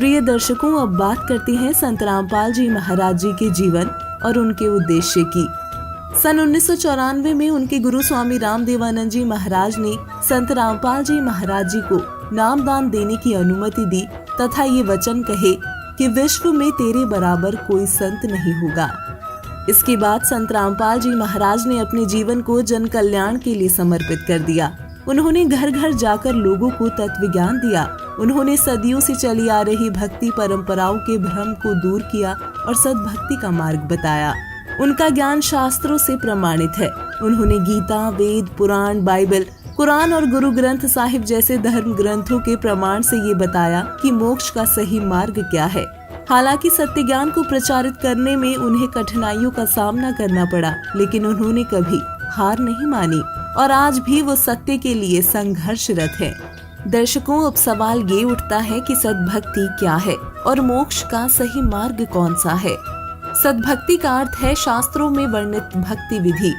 प्रिय दर्शकों, अब बात करते हैं संत रामपाल जी महाराज जी के जीवन और उनके उद्देश्य की। सन 1994 में उनके गुरु स्वामी रामदेवानंद जी महाराज ने संत रामपाल जी महाराज जी को नामदान देने की अनुमति दी तथा ये वचन कहे कि विश्व में तेरे बराबर कोई संत नहीं होगा। इसके बाद संत रामपाल जी महाराज ने अपने जीवन को जन कल्याण के लिए समर्पित कर दिया। उन्होंने घर घर जाकर लोगों को तत्व ज्ञान दिया। उन्होंने सदियों से चली आ रही भक्ति परंपराओं के भ्रम को दूर किया और सद्भक्ति का मार्ग बताया। उनका ज्ञान शास्त्रों से प्रमाणित है। उन्होंने गीता, वेद, पुराण, बाइबल, कुरान और गुरु ग्रंथ साहिब जैसे धर्म ग्रंथों के प्रमाण से ये बताया कि मोक्ष का सही मार्ग क्या है। हालांकि सत्य ज्ञान को प्रचारित करने में उन्हें कठिनाइयों का सामना करना पड़ा, लेकिन उन्होंने कभी हार नहीं मानी और आज भी वो सत्य के लिए संघर्षरत है। दर्शकों, अब सवाल ये उठता है कि सद्भक्ति क्या है और मोक्ष का सही मार्ग कौन सा है। सद्भक्ति का अर्थ है शास्त्रों में वर्णित भक्ति विधि।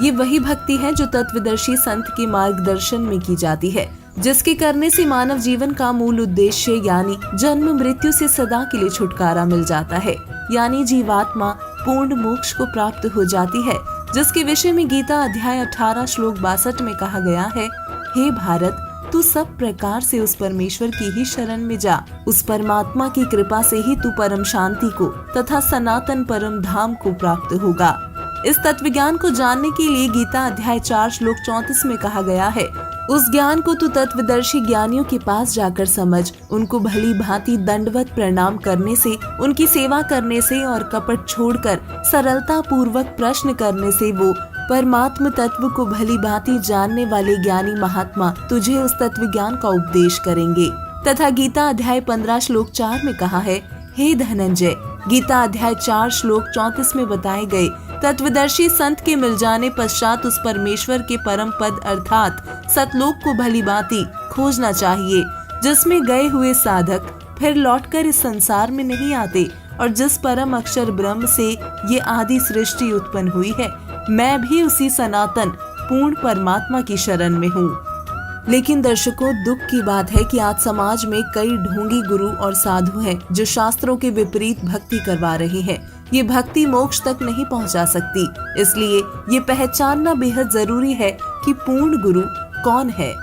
ये वही भक्ति है जो तत्वदर्शी संत के मार्गदर्शन में की जाती है, जिसके करने से मानव जीवन का मूल उद्देश्य यानी जन्म मृत्यु से सदा के लिए छुटकारा मिल जाता है, यानी जीवात्मा पूर्ण मोक्ष को प्राप्त हो जाती है, जिसके विषय में गीता अध्याय 18 श्लोक 62 में कहा गया है, हे भारत, तू सब प्रकार से उस परमेश्वर की ही शरण में जा। उस परमात्मा की कृपा से ही तू परम शांति को तथा सनातन परम धाम को प्राप्त होगा। इस तत्व ज्ञान को जानने के लिए गीता अध्याय 4 श्लोक 34 में कहा गया है, उस ज्ञान को तू तत्वदर्शी ज्ञानियों के पास जाकर समझ। उनको भली भांति दंडवत प्रणाम करने से, उनकी सेवा करने से और कपट छोड़कर सरलता पूर्वक प्रश्न करने से वो परमात्म तत्व को भली भांति जानने वाले ज्ञानी महात्मा तुझे उस तत्व ज्ञान का उपदेश करेंगे। तथा गीता अध्याय 15 श्लोक 4 में कहा है, हे धनंजय, गीता अध्याय 4 श्लोक 34 में बताए गए तत्वदर्शी संत के मिल जाने पश्चात उस परमेश्वर के परम पद अर्थात सतलोक को भली भांति खोजना चाहिए, जिसमें गए हुए साधक फिर लौटकर इस संसार में नहीं आते और जिस परम अक्षर ब्रह्म से ये आदि सृष्टि उत्पन्न हुई है। मैं भी उसी सनातन पूर्ण परमात्मा की शरण में हूँ। लेकिन दर्शकों, दुख की बात है कि आज समाज में कई ढोंगी गुरु और साधु हैं जो शास्त्रों के विपरीत भक्ति करवा रहे हैं। ये भक्ति मोक्ष तक नहीं पहुंचा सकती, इसलिए ये पहचानना बेहद जरूरी है कि पूर्ण गुरु कौन है।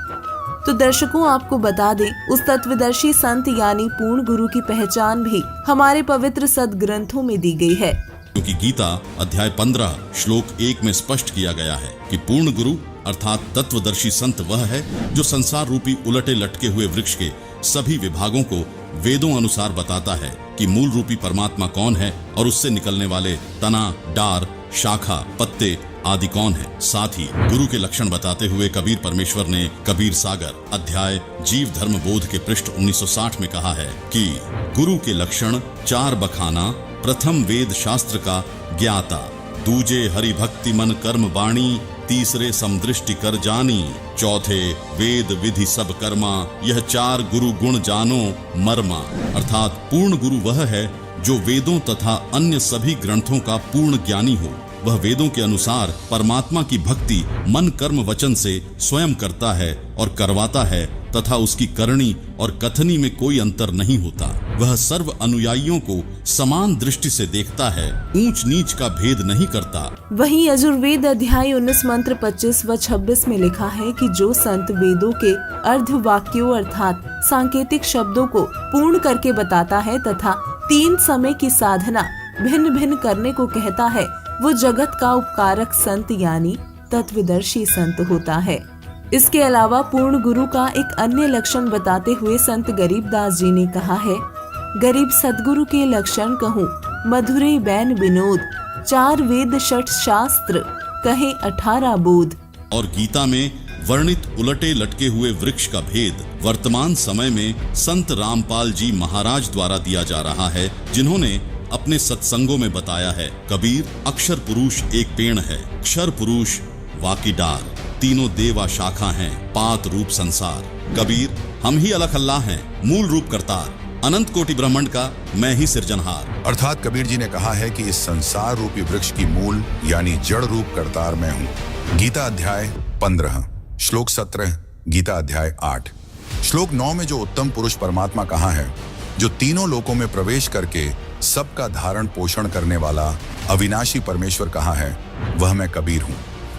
तो दर्शकों, आपको बता दें, उस तत्वदर्शी संत यानी पूर्ण गुरु की पहचान भी हमारे पवित्र सदग्रंथों में दी गई है। क्योंकि गीता अध्याय 15 श्लोक 1 में स्पष्ट किया गया है कि पूर्ण गुरु अर्थात तत्वदर्शी संत वह है जो संसार रूपी उलटे लटके हुए वृक्ष के सभी विभागों को वेदों अनुसार बताता है कि मूल रूपी परमात्मा कौन है और उससे निकलने वाले तना, डार, शाखा, पत्ते आदि कौन है। साथ ही गुरु के लक्षण बताते हुए कबीर परमेश्वर ने कबीर सागर अध्याय जीव धर्म बोध के पृष्ठ 1960 में कहा है कि गुरु के लक्षण 4 बखाना। प्रथम वेद शास्त्र का ज्ञाता, दूजे हरि भक्ति मन कर्म वाणी, तीसरे समदृष्टि कर जानी, चौथे वेद विधि सब कर्मा, यह 4 गुरु गुण जानो मर्मा। अर्थात पूर्ण गुरु वह है जो वेदों तथा अन्य सभी ग्रंथों का पूर्ण ज्ञानी हो। वह वेदों के अनुसार परमात्मा की भक्ति मन कर्म वचन से स्वयं करता है और करवाता है तथा उसकी करनी और कथनी में कोई अंतर नहीं होता। वह सर्व अनुयायियों को समान दृष्टि से देखता है, ऊंच नीच का भेद नहीं करता। वहीं यजुर्वेद अध्याय 19 मंत्र 25 व 26 में लिखा है कि जो संत वेदों के अर्ध वाक्यों अर्थात सांकेतिक शब्दों को पूर्ण करके बताता है तथा 3 समय की साधना भिन्न भिन्न करने को कहता है, वो जगत का उपकारक संत यानी तत्वदर्शी संत होता है। इसके अलावा पूर्ण गुरु का एक अन्य लक्षण बताते हुए संत गरीबदास जी ने कहा है, गरीब सदगुरु के लक्षण कहूँ, मधुरे बैन विनोद, 4 वेद 6 शास्त्र, कहे 18 बोध। और गीता में वर्णित उलटे लटके हुए वृक्ष का भेद वर्तमान समय में संत रामपाल जी महाराज द्वारा दिया जा रहा है, जिन्होंने अपने सत्संगों में बताया है। कबीर अक्षर पुरुष एक पेड़ है, क्षर पुरुष वाकी डार, तीनों देवा शाखा हैं, पात रूप संसार। कबीर हम ही अलख अल्लाह हैं, मूल रूप करतार, अनंत कोटि ब्रह्मांड का मैं ही सिरजनहार। अर्थात कबीर जी ने कहा है कि इस संसार रूपी वृक्ष की मूल यानी जड़ रूप करतार मैं हूँ। गीता अध्याय 15 श्लोक 17, गीता अध्याय 8 श्लोक 9 में जो उत्तम पुरुष परमात्मा कहा है जो तीनों लोकों में प्रवेश करके सबका धारण पोषण करने वाला अविनाशी परमेश्वर कहाँ है, वह मैं कबीर हूँ।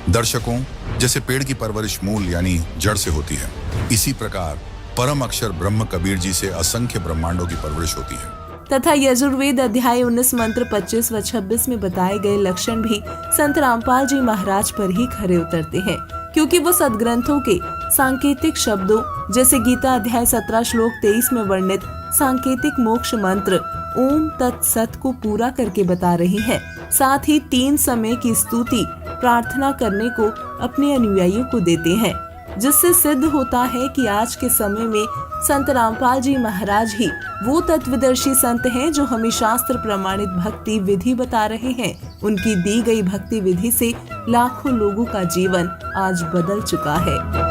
दर्शकों, जैसे पेड़ की परवरिश मूल यानी जड़ से होती है, इसी प्रकार परम अक्षर ब्रह्म कबीर जी से असंख्य ब्रह्मांडों की परवरिश होती है। तथा यजुर्वेद अध्याय 19 मंत्र 25 व 26 में बताए गए लक्षण भी संत रामपाल जी महाराज पर ही खरे उतरते हैं, क्योंकि वो सदग्रंथों के सांकेतिक शब्दों जैसे गीता अध्याय 17 श्लोक 23 में वर्णित सांकेतिक मोक्ष मंत्र ओम तत्सत को पूरा करके बता रही है। साथ ही 3 समय की स्तुति प्रार्थना करने को अपने अनुयायियों को देते हैं, जिससे सिद्ध होता है कि आज के समय में संत रामपाल जी महाराज ही वो तत्वदर्शी संत हैं जो हमें शास्त्र प्रमाणित भक्ति विधि बता रहे हैं। उनकी दी गई भक्ति विधि से लाखों लोगों का जीवन आज बदल चुका है।